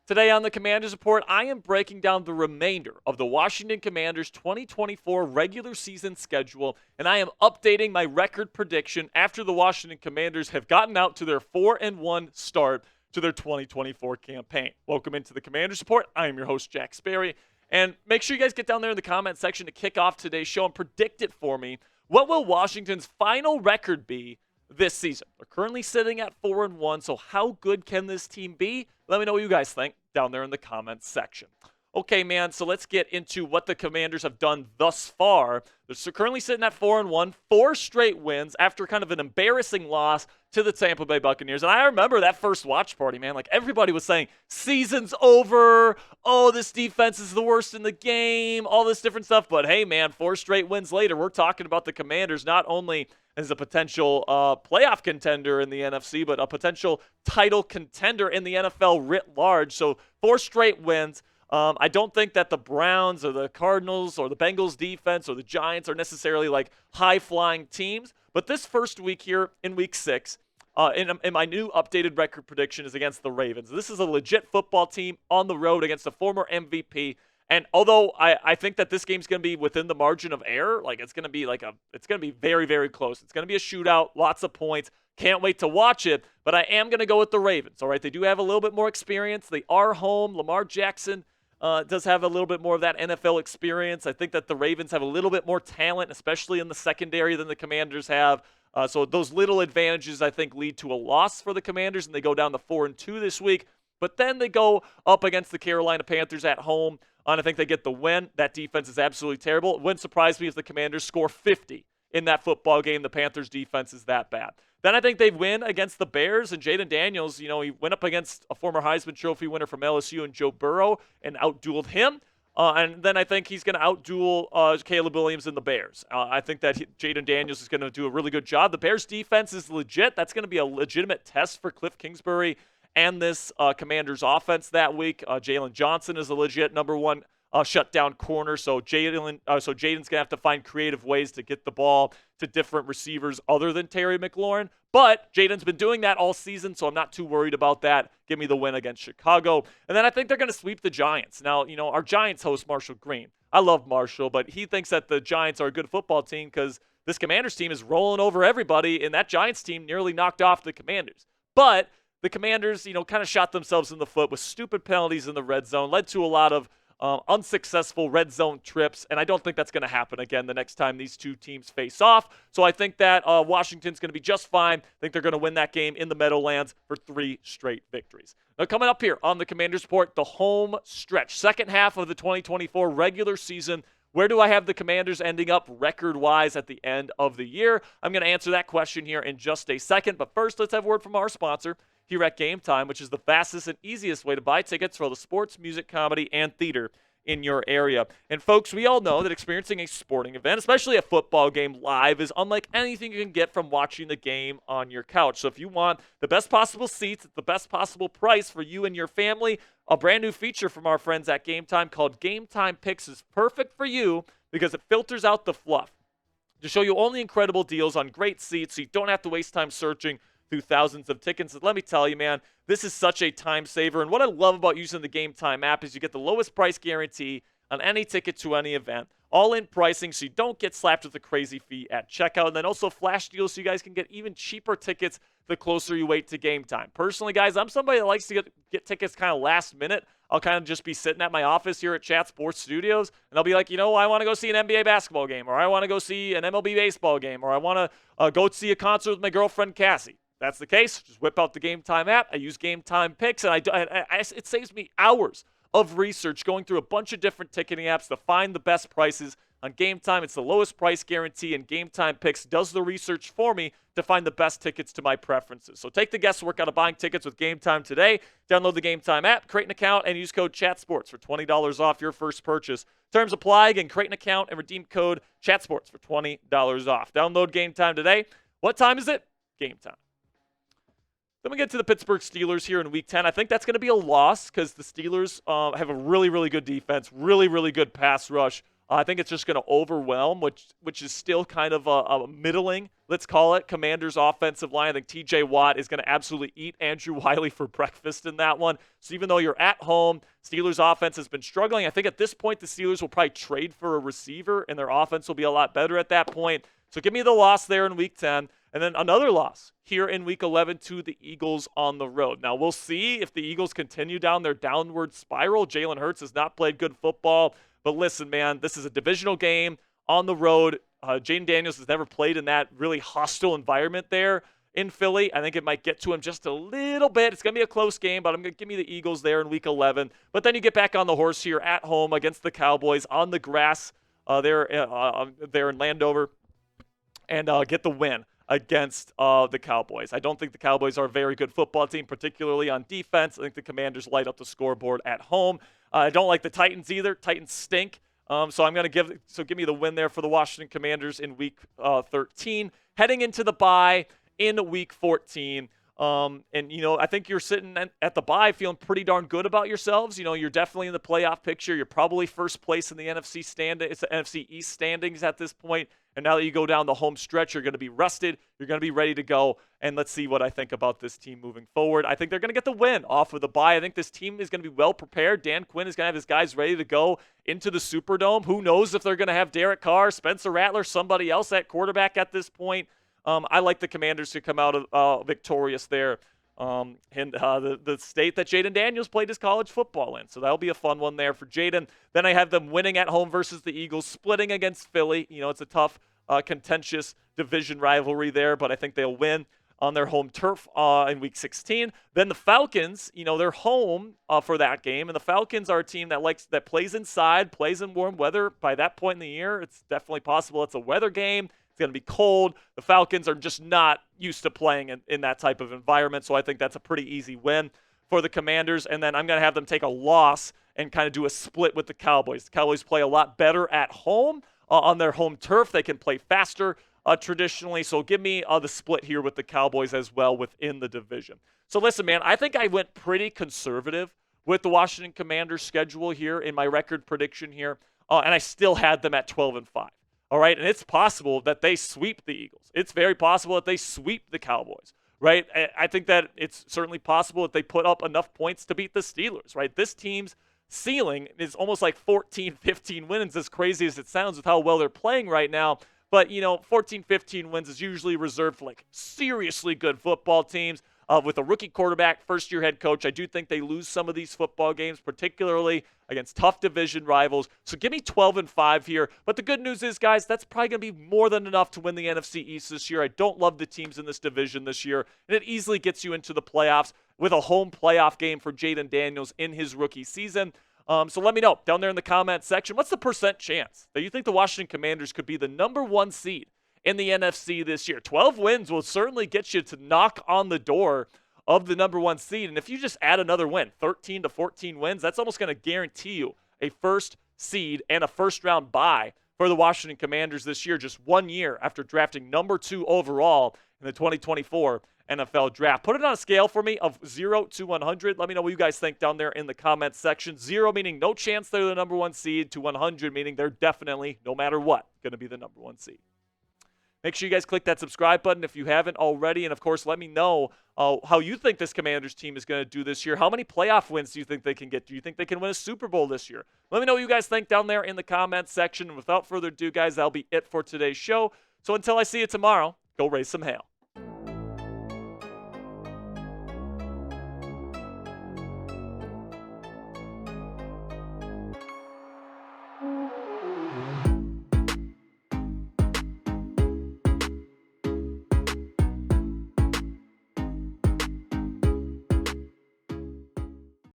Today on the Commanders Report, I am breaking down the remainder of the Washington Commanders 2024 regular season schedule, and I am updating my record prediction after the Washington Commanders have gotten out to their 4-1 start to their 2024 campaign. Welcome into the Commanders Report. I am your host, Jack Sperry, and make sure you guys get down there in the comment section to kick off today's show and predict it for me. What will Washington's final record be this season? They're currently sitting at 4-1, so how good can this team be? Let me know what you guys think down there in the comments section. Okay, man, so let's get into what the Commanders have done thus far. They're currently sitting at 4-1, 4 straight wins after kind of an embarrassing loss to the Tampa Bay Buccaneers. And I remember that first watch party, man. Like, everybody was saying, season's over. Oh, this defense is the worst in the game. All this different stuff. But hey, man, 4 straight wins later, we're talking about the Commanders not only as a potential playoff contender in the NFC, but a potential title contender in the NFL writ large. So 4 straight wins. I don't think that the Browns or the Cardinals or the Bengals defense or the Giants are necessarily like high-flying teams. But this first week here in week 6, in my new updated record prediction is against the Ravens. This is a legit football team on the road against a former MVP. And although I think that this game's going to be within the margin of error, like it's going to be very, very close. It's going to be a shootout, lots of points. Can't wait to watch it, but I am going to go with the Ravens. All right, they do have a little bit more experience. They are home. Lamar Jackson does have a little bit more of that NFL experience. I think that the Ravens have a little bit more talent, especially in the secondary, than the Commanders have. So those little advantages, I think, lead to a loss for the Commanders, and they go down to 4-2 this week. But then they go up against the Carolina Panthers at home, and I think they get the win. That defense is absolutely terrible. It wouldn't surprise me if the Commanders score 50 in that football game. The Panthers' defense is that bad. Then I think they win against the Bears, and Jayden Daniels, he went up against a former Heisman Trophy winner from LSU and Joe Burrow and outdueled him. And then I think he's going to outduel Caleb Williams and the Bears. I think that Jayden Daniels is going to do a really good job. The Bears' defense is legit. That's going to be a legitimate test for Cliff Kingsbury and this Commanders' offense that week. Jalen Johnson is a legit number 1 shutdown corner, so Jayden's going to have to find creative ways to get the ball to different receivers other than Terry McLaurin. But Jayden's been doing that all season, so I'm not too worried about that. Give me the win against Chicago. And then I think they're going to sweep the Giants. Now, our Giants host, Marshall Green. I love Marshall, but he thinks that the Giants are a good football team because this Commanders team is rolling over everybody, and that Giants team nearly knocked off the Commanders. But the Commanders, kind of shot themselves in the foot with stupid penalties in the red zone, led to a lot of unsuccessful red zone trips, and I don't think that's going to happen again the next time these two teams face off. So I think that Washington's going to be just fine. I think they're going to win that game in the Meadowlands for 3 straight victories. Now, coming up here on the Commanders Report, the home stretch, second half of the 2024 regular season. Where do I have the Commanders ending up record-wise at the end of the year? I'm going to answer that question here in just a second, but first, let's have a word from our sponsor here at Game Time, which is the fastest and easiest way to buy tickets for all the sports, music, comedy, and theater in your area. And folks, we all know that experiencing a sporting event, especially a football game live, is unlike anything you can get from watching the game on your couch. So if you want the best possible seats at the best possible price for you and your family, a brand new feature from our friends at Game Time called Game Time Picks is perfect for you because it filters out the fluff to show you only incredible deals on great seats so you don't have to waste time searching through thousands of tickets. And let me tell you, man, this is such a time saver. And what I love about using the Game Time app is you get the lowest price guarantee on any ticket to any event. All-in pricing so you don't get slapped with a crazy fee at checkout. And then also flash deals so you guys can get even cheaper tickets the closer you wait to game time. Personally, guys, I'm somebody that likes to get tickets kind of last minute. I'll kind of just be sitting at my office here at Chat Sports Studios, and I'll be like, I want to go see an NBA basketball game, or I want to go see an MLB baseball game, or I want to go see a concert with my girlfriend, Cassie. That's the case. Just whip out the Game Time app. I use Game Time Picks, and it saves me hours of research going through a bunch of different ticketing apps to find the best prices. On Game Time, it's the lowest price guarantee, and Game Time Picks does the research for me to find the best tickets to my preferences. So take the guesswork out of buying tickets with Game Time today. Download the Game Time app, create an account, and use code CHATSPORTS for $20 off your first purchase. Terms apply. Again, create an account and redeem code CHATSPORTS for $20 off. Download Game Time today. What time is it? Game Time. Then we get to the Pittsburgh Steelers here in Week 10. I think that's going to be a loss because the Steelers have a really, really good defense, really, really good pass rush. I think it's just going to overwhelm, which is still kind of a middling, let's call it, Commanders' offensive line. I think T.J. Watt is going to absolutely eat Andrew Wiley for breakfast in that one. So even though you're at home, Steelers' offense has been struggling. I think at this point the Steelers will probably trade for a receiver, and their offense will be a lot better at that point. So give me the loss there in Week 10. And then another loss here in Week 11 to the Eagles on the road. Now, we'll see if the Eagles continue down their downward spiral. Jalen Hurts has not played good football. But listen, man, this is a divisional game on the road. Jayden Daniels has never played in that really hostile environment there in Philly. I think it might get to him just a little bit. It's going to be a close game, but I'm going to give me the Eagles there in Week 11. But then you get back on the horse here at home against the Cowboys on the grass there in Landover and get the win against the Cowboys. I don't think the Cowboys are a very good football team, particularly on defense. I think the Commanders light up the scoreboard at home. I don't like the Titans either. Titans stink. So I'm going to give me the win there for the Washington Commanders in Week 13. Heading into the bye in Week 14. I think you're sitting at the bye feeling pretty darn good about yourselves. You're definitely in the playoff picture. You're probably first place in the NFC standing. It's the NFC East standings at this point. And now that you go down the home stretch, you're going to be rested. You're going to be ready to go. And let's see what I think about this team moving forward. I think they're going to get the win off of the bye. I think this team is going to be well prepared. Dan Quinn is going to have his guys ready to go into the Superdome. Who knows if they're going to have Derek Carr, Spencer Rattler, somebody else at quarterback at this point. I like the Commanders to come out victorious there. The state that Jayden Daniels played his college football in. So that'll be a fun one there for Jayden. Then I have them winning at home versus the Eagles, splitting against Philly. It's a tough, contentious division rivalry there, but I think they'll win on their home turf in Week 16. Then the Falcons, they're home for that game, and the Falcons are a team that plays inside, plays in warm weather. By that point in the year, it's definitely possible it's a weather game. It's going to be cold. The Falcons are just not used to playing in that type of environment, so I think that's a pretty easy win for the Commanders. And then I'm going to have them take a loss and kind of do a split with the Cowboys. The Cowboys play a lot better at home on their home turf. They can play faster traditionally, so give me the split here with the Cowboys as well within the division. So listen, man, I think I went pretty conservative with the Washington Commanders schedule here in my record prediction here, and I still had them at 12-5. All right, and it's possible that they sweep the Eagles. It's very possible that they sweep the Cowboys, right? I think that it's certainly possible that they put up enough points to beat the Steelers, right? This team's ceiling is almost like 14, 15 wins, as crazy as it sounds with how well they're playing right now. But, 14, 15 wins is usually reserved for, seriously good football teams. With a rookie quarterback, first-year head coach, I do think they lose some of these football games, particularly against tough division rivals. So give me 12-5 here. But the good news is, guys, that's probably going to be more than enough to win the NFC East this year. I don't love the teams in this division this year, and it easily gets you into the playoffs with a home playoff game for Jayden Daniels in his rookie season. So let me know down there in the comment section, what's the percent chance that you think the Washington Commanders could be the number 1 seed in the NFC this year? 12 wins will certainly get you to knock on the door of the number 1 seed. And if you just add another win, 13 to 14 wins, that's almost going to guarantee you a first seed and a first-round bye for the Washington Commanders this year, just 1 year after drafting number 2 overall in the 2024 NFL Draft. Put it on a scale for me of 0 to 100. Let me know what you guys think down there in the comments section. 0 meaning no chance they're the number 1 seed, to 100 meaning they're definitely, no matter what, going to be the number 1 seed. Make sure you guys click that subscribe button if you haven't already. And, of course, let me know how you think this Commanders team is going to do this year. How many playoff wins do you think they can get? Do you think they can win a Super Bowl this year? Let me know what you guys think down there in the comments section. And without further ado, guys, that'll be it for today's show. So until I see you tomorrow, go raise some hail.